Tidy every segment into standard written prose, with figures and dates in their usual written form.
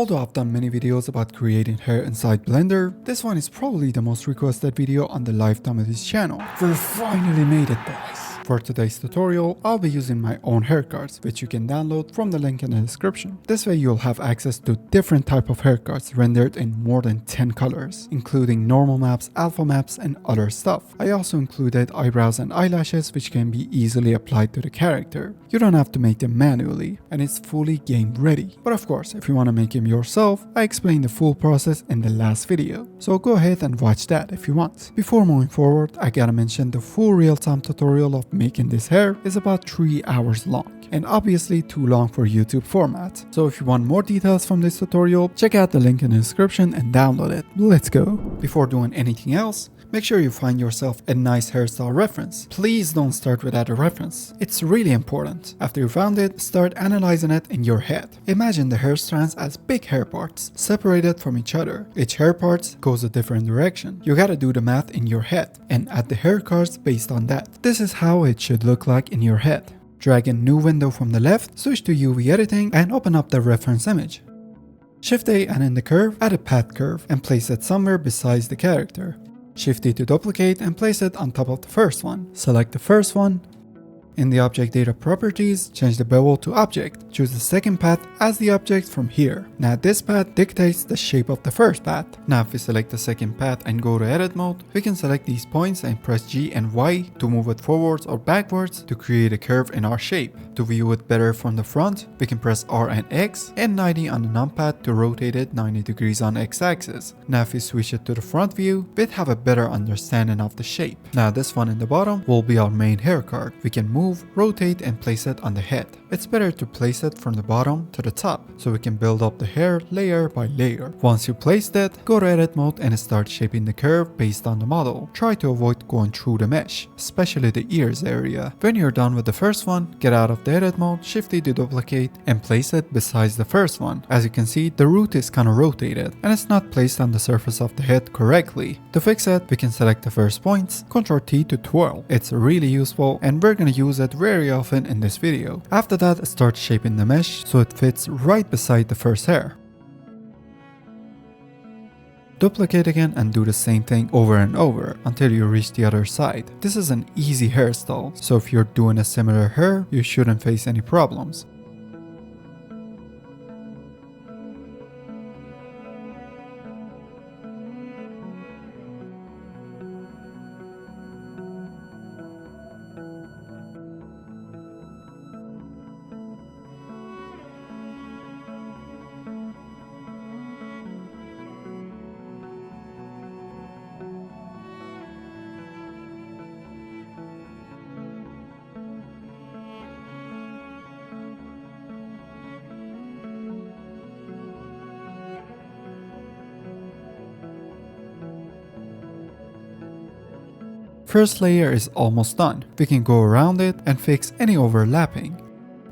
Although I've done many videos about creating hair inside Blender, this one is probably the most requested video on the lifetime of this channel. We finally made it, boys! For today's tutorial, I'll be using my own hair cards, which you can download from the link in the description. This way you'll have access to different type of hair cards rendered in more than 10 colors, including normal maps, alpha maps, and other stuff. I also included eyebrows and eyelashes which can be easily applied to the character. You don't have to make them manually, and it's fully game ready. But of course, if you want to make them yourself, I explained the full process in the last video, so go ahead and watch that if you want. Before moving forward, I gotta mention the full real-time tutorial of making this hair is about 3 hours long, and obviously too long for YouTube format. So if you want more details from this tutorial, check out the link in the description and download it. Let's go! Before doing anything else, make sure you find yourself a nice hairstyle reference. Please don't start without a reference. It's really important. After you found it, start analyzing it in your head. Imagine the hair strands as big hair parts, separated from each other. Each hair part goes a different direction. You gotta do the math in your head and add the hair cards based on that. This is how it should look like in your head. Drag a new window from the left, switch to UV editing, and open up the reference image. Shift A and in the curve, add a path curve and place it somewhere besides the character. Shift E to duplicate and place it on top of the first one. Select the first one. In the object data properties, change the bevel to object. Choose the second path as the object from here. Now this path dictates the shape of the first path. Now if we select the second path and go to edit mode, we can select these points and press G and Y to move it forwards or backwards to create a curve in our shape. To view it better from the front, we can press R and X and 90 on the numpad to rotate it 90 degrees on X axis. Now if we switch it to the front view, we'd have a better understanding of the shape. Now this one in the bottom will be our main hair card. We can move, rotate, and place it on the head. It's better to place it from the bottom to the top, so we can build up the hair layer by layer. Once you placed it, go to edit mode and start shaping the curve based on the model. Try to avoid going through the mesh, especially the ears area. When you're done with the first one, get out of the edit mode, Shift E to duplicate, and place it besides the first one. As you can see, the root is kinda rotated, and it's not placed on the surface of the head correctly. To fix it, we can select the first points, Ctrl T to twirl. It's really useful, and we're gonna use it very often in this video. After that, start shaping the mesh so it fits right beside the first hair. Duplicate again and do the same thing over and over until you reach the other side. This is an easy hairstyle, so if you're doing a similar hair, you shouldn't face any problems. First layer is almost done. We can go around it and fix any overlapping.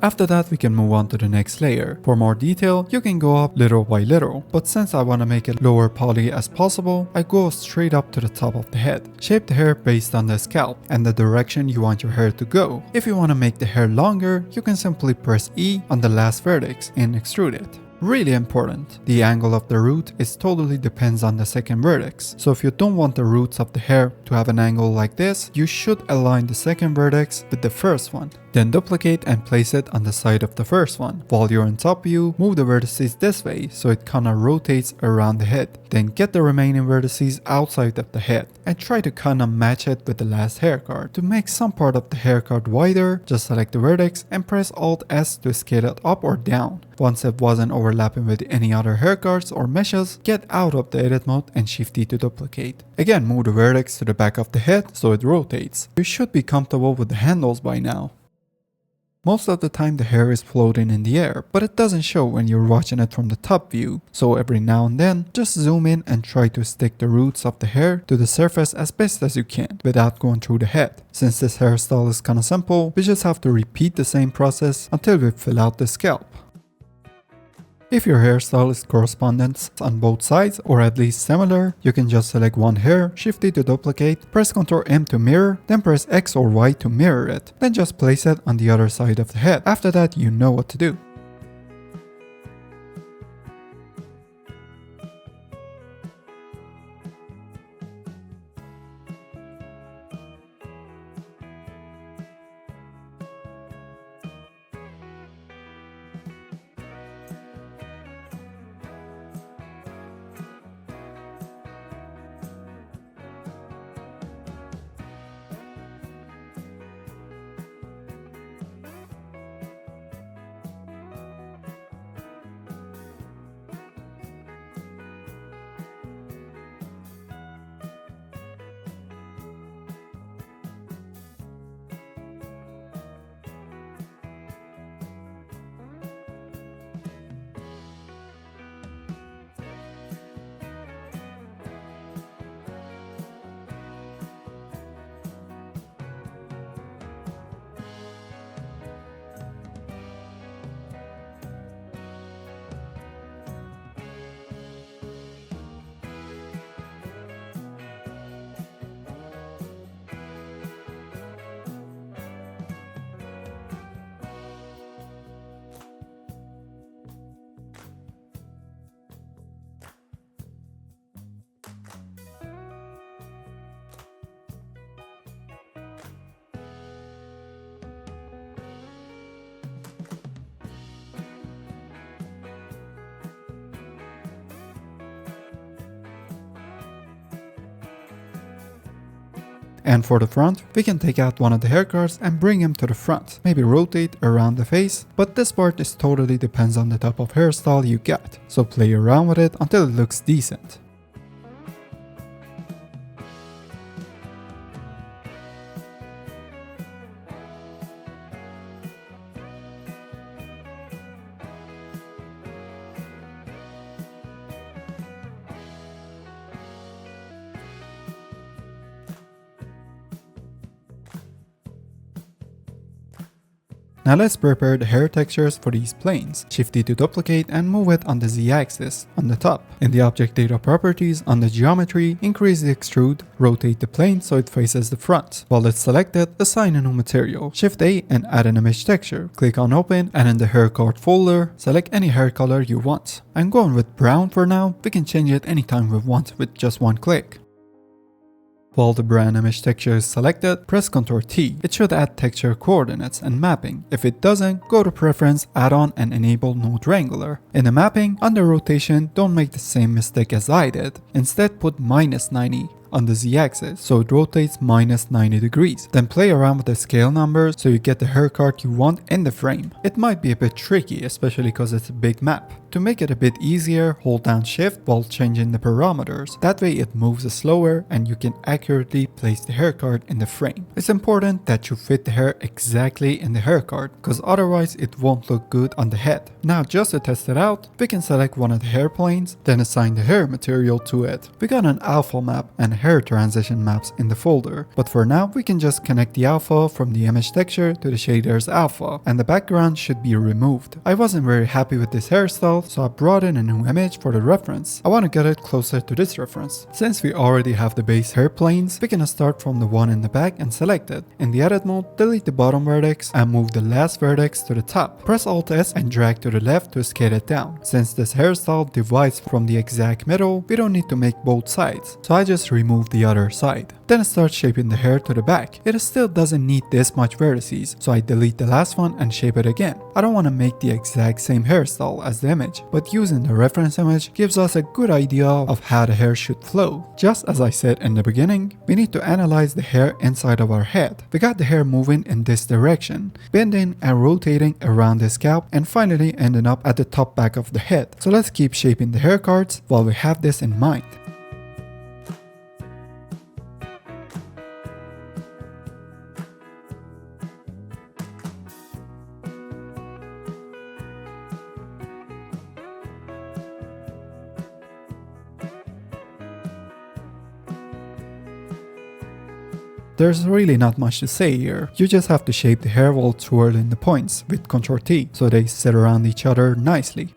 After that, we can move on to the next layer. For more detail, you can go up little by little, but since I want to make it lower poly as possible, I go straight up to the top of the head. Shape the hair based on the scalp and the direction you want your hair to go. If you want to make the hair longer, you can simply press E on the last vertex and extrude it. Really important, the angle of the root is totally depends on the second vertex. So if you don't want the roots of the hair to have an angle like this, you should align the second vertex with the first one. Then duplicate and place it on the side of the first one. While you're in top view, move the vertices this way so it kinda rotates around the head. Then get the remaining vertices outside of the head and try to kinda match it with the last hair card. To make some part of the hair card wider, just select the vertex and press Alt S to scale it up or down. Once it wasn't overlapping with any other hair cards or meshes, get out of the edit mode and Shift D to duplicate. Again, move the vertex to the back of the head so it rotates. You should be comfortable with the handles by now. Most of the time the hair is floating in the air, but it doesn't show when you're watching it from the top view. So every now and then, just zoom in and try to stick the roots of the hair to the surface as best as you can without going through the head. Since this hairstyle is kinda simple, we just have to repeat the same process until we fill out the scalp. If your hairstyle is correspondence on both sides or at least similar, you can just select one hair, Shift D to duplicate, press Ctrl M to mirror, then press X or Y to mirror it, then just place it on the other side of the head. After that, you know what to do. And for the front, we can take out one of the hair cards and bring him to the front. Maybe rotate around the face, but this part is totally depends on the type of hairstyle you get. So play around with it until it looks decent. Now let's prepare the hair textures for these planes. Shift D to duplicate and move it on the Z-axis on the top. In the object data properties on the geometry, increase the extrude, rotate the plane so it faces the front. While it's selected, assign a new material. Shift A and add an image texture. Click on open and in the HairCard folder, select any hair color you want. I'm going with brown for now. We can change it anytime we want with just one click. While the brand image texture is selected, press Ctrl T. It should add texture coordinates and mapping. If it doesn't, go to Preference, Add-on and enable No Triangular. In the mapping, under rotation, don't make the same mistake as I did. Instead, put -90 on the Z-axis so it rotates -90 degrees. Then play around with the scale numbers so you get the hair card you want in the frame. It might be a bit tricky, especially because it's a big map. To make it a bit easier, hold down shift while changing the parameters. That way it moves slower and you can accurately place the hair card in the frame. It's important that you fit the hair exactly in the hair card, because otherwise it won't look good on the head. Now just to test it out, we can select one of the hair planes, then assign the hair material to it. We got an alpha map and hair transition maps in the folder, but for now we can just connect the alpha from the image texture to the shader's alpha, and the background should be removed. I wasn't very happy with this hairstyle, so I brought in a new image for the reference. I want to get it closer to this reference. Since we already have the base hair planes, we can start from the one in the back and select it. In the edit mode, delete the bottom vertex and move the last vertex to the top. Press Alt S and drag to the left to scale it down. Since this hairstyle divides from the exact middle, we don't need to make both sides, so I just remove the other side. Then start shaping the hair to the back. It still doesn't need this much vertices, so I delete the last one and shape it again. I don't want to make the exact same hairstyle as the image, but using the reference image gives us a good idea of how the hair should flow. Just as I said in the beginning, we need to analyze the hair inside of our head. We got the hair moving in this direction, bending and rotating around the scalp and finally ending up at the top back of the head. So let's keep shaping the hair cards while we have this in mind. There's really not much to say here. You just have to shape the hair while twirling the points with Ctrl T so they sit around each other nicely.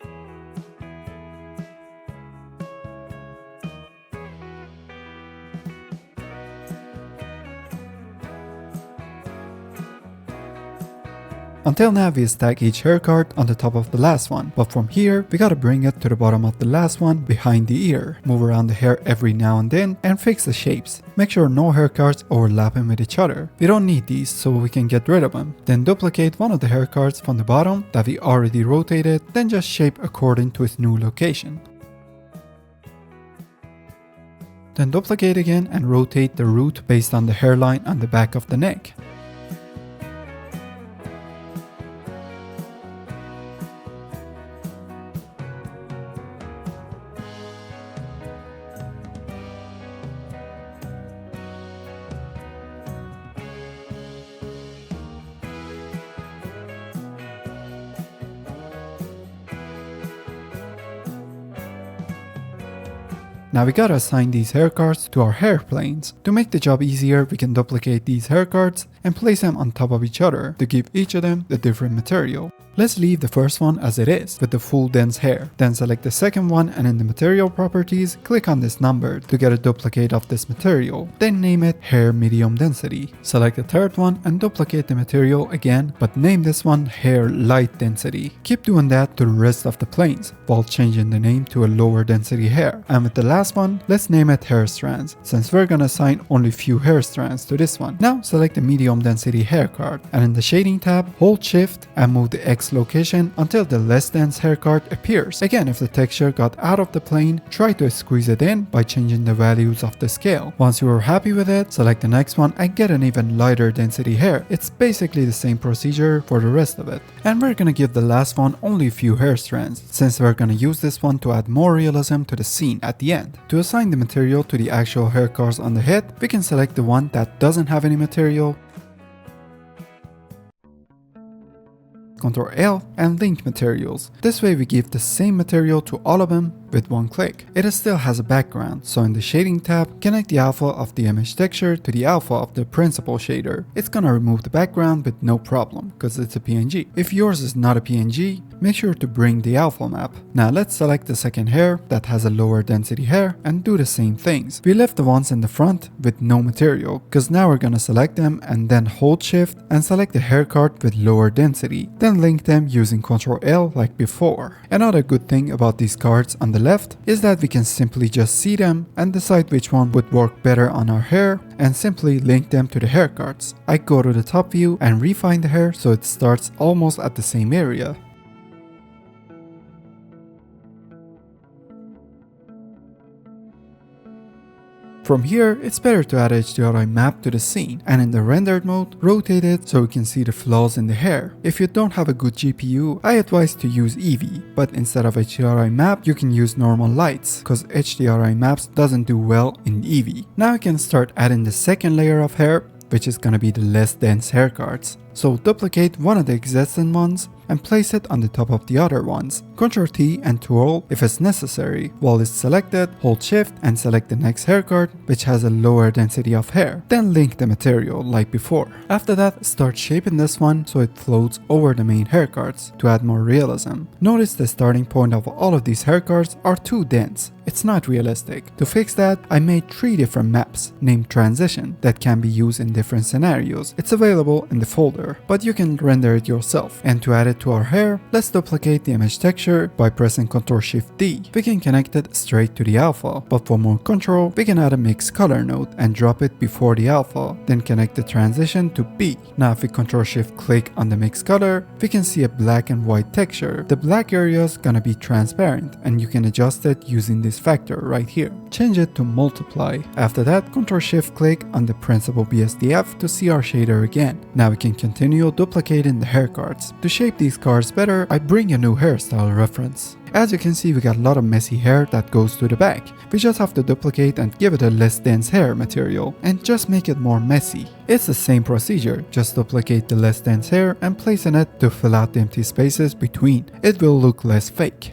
Until now we stack each hair card on the top of the last one, but from here we gotta bring it to the bottom of the last one behind the ear. Move around the hair every now and then and fix the shapes. Make sure no hair cards overlapping with each other. We don't need these, so we can get rid of them. Then duplicate one of the hair cards from the bottom that we already rotated, then just shape according to its new location. Then duplicate again and rotate the root based on the hairline on the back of the neck. Now we gotta assign these hair cards to our hair planes. To make the job easier, we can duplicate these hair cards and place them on top of each other to give each of them the different material. Let's leave the first one as it is, with the full dense hair. Then select the second one and in the material properties, click on this number to get a duplicate of this material. Then name it Hair Medium Density. Select the third one and duplicate the material again, but name this one Hair Light Density. Keep doing that to the rest of the planes, while changing the name to a lower density hair. And with the last last one, let's name it hair strands, since we're gonna assign only few hair strands to this one. Now select the medium density hair card, and in the shading tab, hold shift and move the X location until the less dense hair card appears. Again, if the texture got out of the plane, try to squeeze it in by changing the values of the scale. Once you are happy with it, select the next one and get an even lighter density hair. It's basically the same procedure for the rest of it. And we're gonna give the last one only a few hair strands, since we're gonna use this one to add more realism to the scene at the end. To assign the material to the actual hair cards on the head, we can select the one that doesn't have any material, Ctrl L and link materials. This way we give the same material to all of them with one click. It still has a background, so in the shading tab, connect the alpha of the image texture to the alpha of the principal shader. It's gonna remove the background with no problem, because it's a PNG. If yours is not a PNG, make sure to bring the alpha map. Now let's select the second hair that has a lower density hair and do the same things. We left the ones in the front with no material, because now we're gonna select them and then hold shift and select the hair card with lower density. Then link them using Ctrl L like before. Another good thing about these cards on the left is that we can simply just see them and decide which one would work better on our hair and simply link them to the hair cards. I go to the top view and refine the hair so it starts almost at the same area. From here, it's better to add HDRI map to the scene, and in the rendered mode, rotate it so we can see the flaws in the hair. If you don't have a good GPU, I advise to use Eevee, but instead of HDRI map, you can use normal lights, cause HDRI maps doesn't do well in Eevee. Now I can start adding the second layer of hair, which is gonna be the less dense hair cards. So duplicate one of the existing ones and place it on the top of the other ones. Ctrl T and twirl if it's necessary. While it's selected, hold shift and select the next hair card which has a lower density of hair. Then link the material like before. After that, start shaping this one so it floats over the main hair cards to add more realism. Notice the starting point of all of these hair cards are too dense. It's not realistic. To fix that, I made 3 different maps named Transition that can be used in different scenarios. It's available in the folder, but you can render it yourself. And to add it to our hair, let's duplicate the image texture by pressing Ctrl Shift D. We can connect it straight to the alpha, but for more control, we can add a mix color node and drop it before the alpha, then connect the transition to B. Now if we Ctrl Shift click on the mix color, we can see a black and white texture. The black area is gonna be transparent and you can adjust it using this factor right here. Change it to multiply. After that, Ctrl Shift click on the principal BSDF to see our shader again. Now we can continue duplicating the hair cards. To shape these cards better, I bring a new hairstyle reference. As you can see, we got a lot of messy hair that goes to the back. We just have to duplicate and give it a less dense hair material and just make it more messy. It's the same procedure, just duplicate the less dense hair and place in it to fill out the empty spaces between. It will look less fake.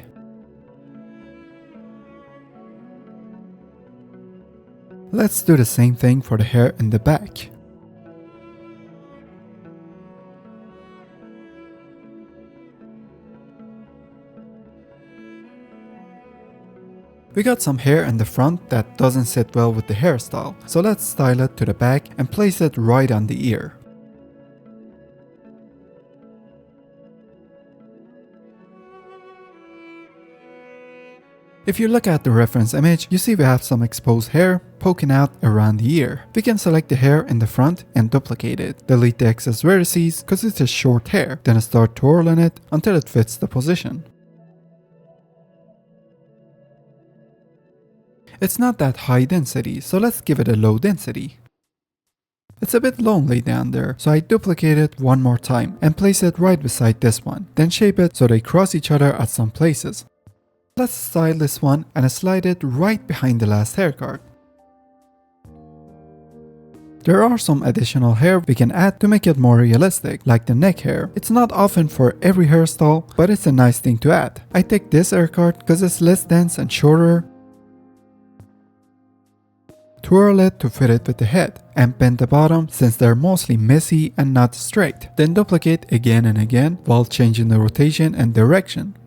Let's do the same thing for the hair in the back. We got some hair in the front that doesn't sit well with the hairstyle, so let's style it to the back and place it right on the ear. If you look at the reference image, you see we have some exposed hair poking out around the ear. We can select the hair in the front and duplicate it. Delete the excess vertices because it's a short hair, then start twirling it until it fits the position. It's not that high density, so let's give it a low density. It's a bit lonely down there, so I duplicate it one more time and place it right beside this one. Then shape it so they cross each other at some places. Let's style this one and slide it right behind the last hair card. There are some additional hair we can add to make it more realistic, like the neck hair. It's not often for every hairstyle, but it's a nice thing to add. I take this hair card because it's less dense and shorter. Twirl it to fit it with the head, and bend the bottom since they're mostly messy and not straight. Then duplicate again and again while changing the rotation and direction.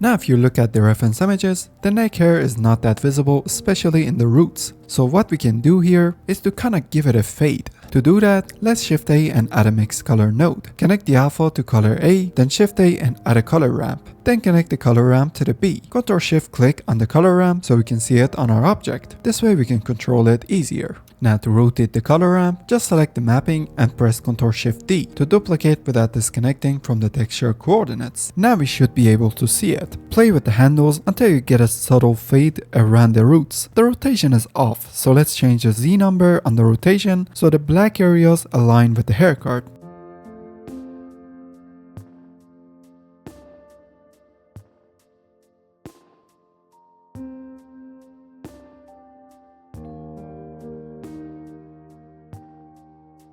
Now if you look at the reference images, the neck hair is not that visible, especially in the roots. So what we can do here is to kinda give it a fade. To do that, let's Shift A and add a mix color node. Connect the alpha to color A, then Shift A and add a color ramp. Then connect the color ramp to the B. Ctrl Shift click on the color ramp so we can see it on our object. This way we can control it easier. Now to rotate the color ramp, just select the mapping and press Ctrl Shift D to duplicate without disconnecting from the texture coordinates. Now we should be able to see it. Play with the handles until you get a subtle fade around the roots. The rotation is off, so let's change the Z number on the rotation so the black areas align with the HairCard.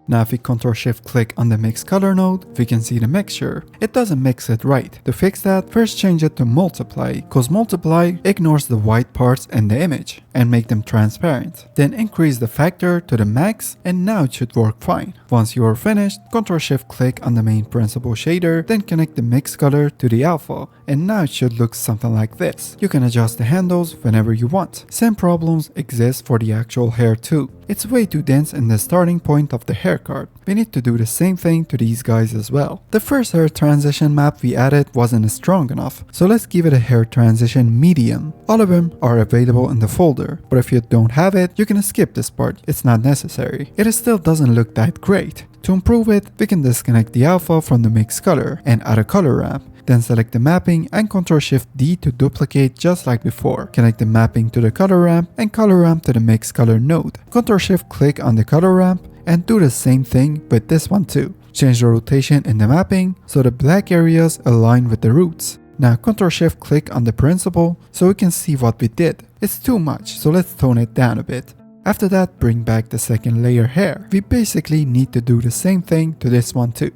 Now if we Ctrl Shift click on the mix color node, we can see the mixture. It doesn't mix it right. To fix that, first change it to multiply, cause multiply ignores the white parts in the image and make them transparent. Then increase the factor to the max and now it should work fine. Once you are finished, Ctrl Shift click on the main principal shader, then connect the mix color to the alpha and now it should look something like this. You can adjust the handles whenever you want. Same problems exist for the actual hair too. It's way too dense in the starting point of the HairCard. We need to do the same thing to these guys as well. The first hair transition map we added wasn't strong enough, so let's give it a hair transition medium. All of them are available in the folder, but if you don't have it, you can skip this part, it's not necessary. It still doesn't look that great. To improve it, we can disconnect the alpha from the mix color and add a color ramp. Then select the mapping and Ctrl Shift D to duplicate just like before. Connect the mapping to the color ramp and color ramp to the mix color node. Ctrl Shift click on the color ramp and do the same thing with this one too. Change the rotation in the mapping so the black areas align with the roots. Now Ctrl Shift click on the principal so we can see what we did. It's too much, so let's tone it down a bit. After that, bring back the second layer hair. We basically need to do the same thing to this one too.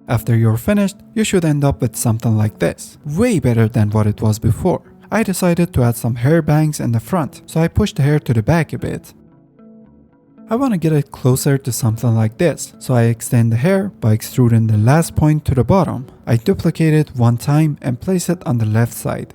After you're finished, you should end up with something like this. Way better than what it was before. I decided to add some hair bangs in the front, so I pushed the hair to the back a bit. I want to get it closer to something like this, so I extend the hair by extruding the last point to the bottom. I duplicate it one time and place it on the left side.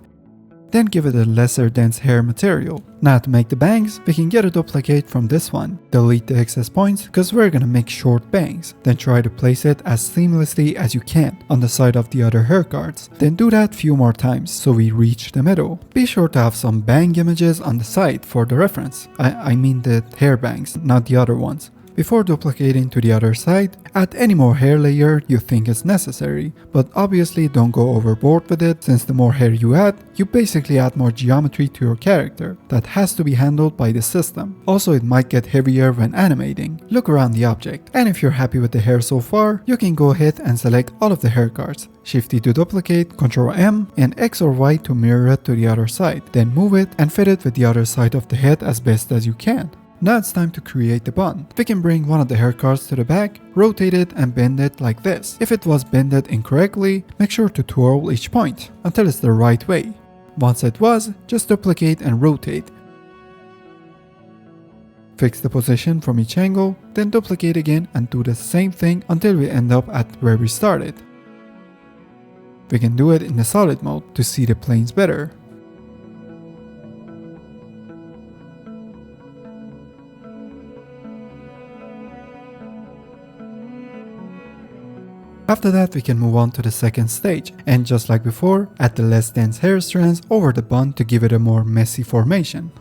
Then give it a lesser dense hair material. Now to make the bangs, we can get a duplicate from this one. Delete the excess points because we're gonna make short bangs. Then try to place it as seamlessly as you can on the side of the other hair cards. Then do that few more times so we reach the middle. Be sure to have some bang images on the side for the reference. I mean the hair bangs, not the other ones. Before duplicating to the other side, add any more hair layer you think is necessary, but obviously don't go overboard with it since the more hair you add, you basically add more geometry to your character that has to be handled by the system. Also, it might get heavier when animating. Look around the object, and if you're happy with the hair so far, you can go ahead and select all of the hair cards. Shift D to duplicate, Ctrl M and X or Y to mirror it to the other side. Then move it and fit it with the other side of the head as best as you can. Now it's time to create the bun. We can bring one of the hair cards to the back, rotate it and bend it like this. If it was bended incorrectly, make sure to twirl each point until it's the right way. Once it was, just duplicate and rotate. Fix the position from each angle, then duplicate again and do the same thing until we end up at where we started. We can do it in the solid mode to see the planes better. After that, we can move on to the second stage, and just like before, add the less dense hair strands over the bun to give it a more messy formation.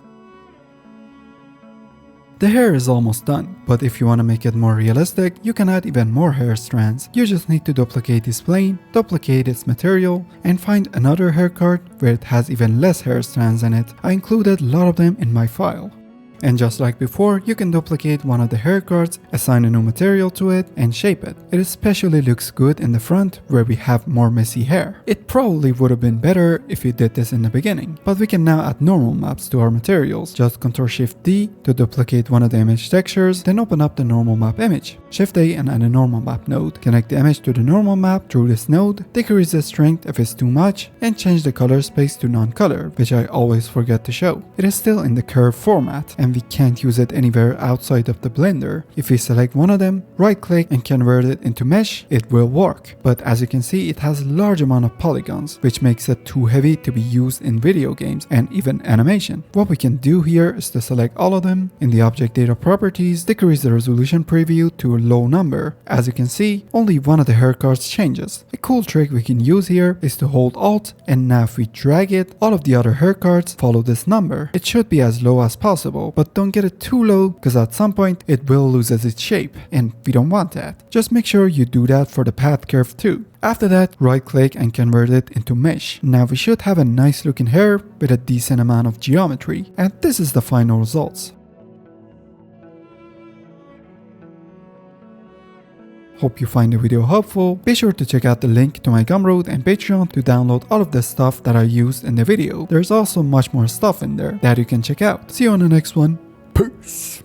The hair is almost done, but if you want to make it more realistic, you can add even more hair strands. You just need to duplicate this plane, duplicate its material, and find another hair card where it has even less hair strands in it. I included a lot of them in my file. And just like before, you can duplicate one of the hair cards, assign a new material to it, and shape it. It especially looks good in the front where we have more messy hair. It probably would have been better if we did this in the beginning, but we can now add normal maps to our materials. Just Ctrl Shift D to duplicate one of the image textures, then open up the normal map image. Shift A and add a normal map node. Connect the image to the normal map through this node, decrease the strength if it's too much, and change the color space to non-color, which I always forget to show. It is still in the curve format, and we can't use it anywhere outside of the blender. If we select one of them, right click and convert it into mesh, it will work. But as you can see, it has a large amount of polygons, which makes it too heavy to be used in video games and even animation. What we can do here is to select all of them. In the object data properties, decrease the resolution preview to a low number. As you can see, only one of the hair cards changes. A cool trick we can use here is to hold Alt, and now if we drag it, all of the other hair cards follow this number. It should be as low as possible, but don't get it too low because at some point it will lose its shape, and we don't want that. Just make sure you do that for the path curve too. After that, right click and convert it into mesh. Now we should have a nice looking hair with a decent amount of geometry, and this is the final results. Hope you find the video helpful. Be sure to check out the link to my Gumroad and Patreon to download all of the stuff that I used in the video. There's also much more stuff in there that you can check out. See you on the next one. Peace!